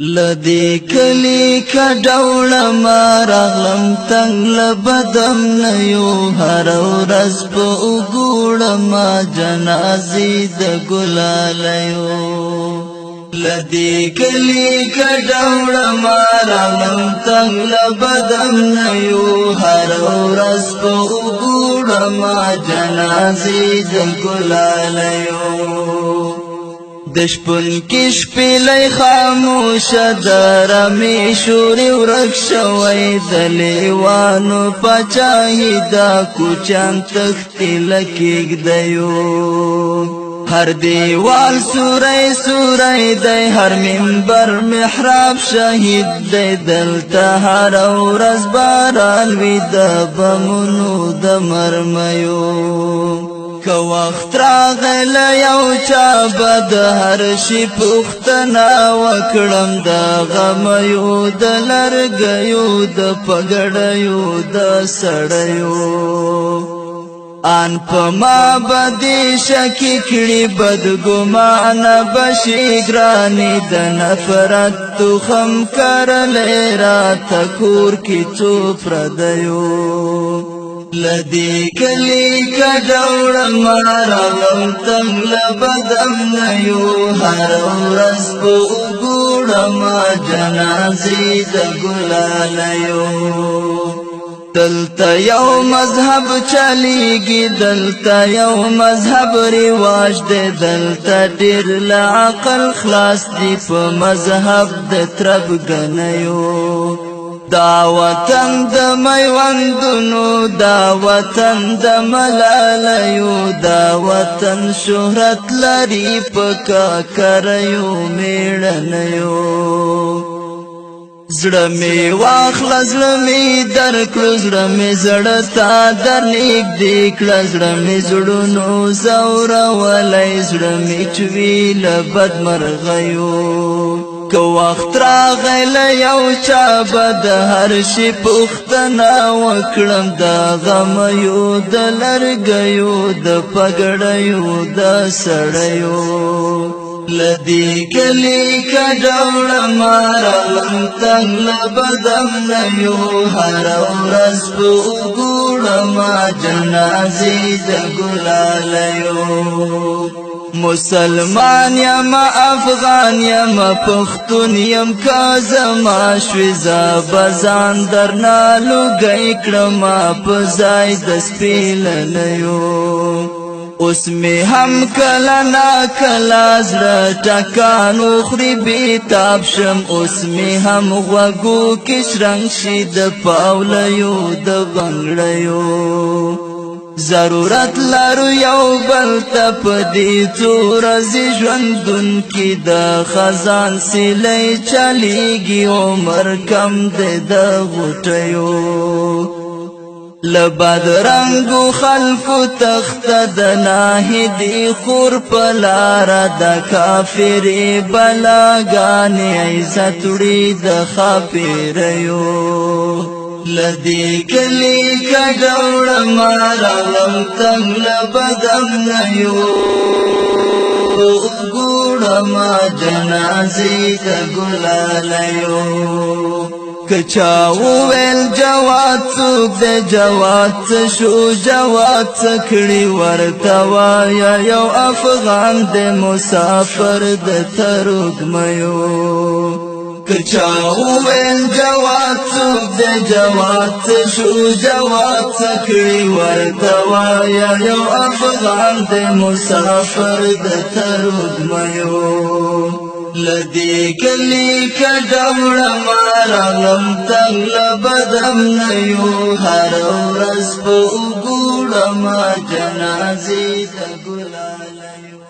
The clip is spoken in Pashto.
لدی کلی کډوړه ما راغلم تنگ لبدم نیو هر ورځ په وګوړه ما جنازې د ګلالیو لدی کلی کډوړه ما راغلم تنگ لبدم نیو هر ورځ په وګوړه ما جنازې د ګلالیو دشپن کش پیلی خاموش درمی شوری ورک شوی دلیوانو پچاہی دا کوچان تختی لکیگ دیو ہر دیوال سوری سوری دی ہر منبر محراب شہید دی دلتا ہر ورځ باران وی د بمونو د مرمیو که وخت راغل یو چا بد هر شي پوښتنه وکړم د غمیو د لرګیو د پګړیو د سړیو آن په ما بدې شکې کړي بدګمانه بشي ګرانې د نفرت تخم کرلی راته کور کې څو پردیو لدی کلی کډوړه ما راغلم تنگ لبدم نیو هر ورځ په وګوړه ما جنازې د ګلالیو دلته یو مذهب چلیږي دلته یو مذهب رواج دی دلته ډېر له عقل خلاص دي په مذهب د تربګنیو دا وطن د میوندونو دا وطن د ملالیو دا وطن شهرت لري په کاکریو میړنیو زړه می واخله زړه می درکړو زړه می زړه تا درنږدې کړه زړه می زړونو ځورولی زړه می چوي له بدمرغیو که وخت راغل یو چا بد هر شي پوښتنه وکړم د غمیو د لرګیو د پګړیو د سړیو لدی کلی کډوړه ما راغلم تنگ لبدم نیو هر ورځ په وګوړه ما جنازې د ګلالیو مسلمان یم افغان یم پښتون یم که زما شوي زه به ځان درنه لوګی کړم په ځای د سپېلنیو اوس مې هم کله ناکله زړه ټکان وخوري بېتاب شم اوس مې هم غوږو کې شرنګ شي د پاولیو د غنګړیو ضرورت لرو یو بل ته په دې څو ورځې ژوندون کې د خزان سیلی چلیږي عمر کم دی د غوټیو له بدرنګو خلکو تخته د ناهدي خور په لاره د کافرې بلاګانې عزت وړي د ښاپیریو لدی کلی کډوړه ما راغلم تنگ لبدم نیو وګوړه ما جنازې د ګلالیو که چا وویل جواد څوک دی جواد څه شو جواد څه کړي ورته وایه یو افغان دی مسافر د ترږمیو که چا وویل جواد څوک دی جواد څه شو جواد څه کړي ورته وایه یو افغان دی مسافر د ترږمیو لدی کلی کډوړه ما راغلم تنگ لبدم نیو هر ورځ په وګوړه ما جنازې د ګلالیو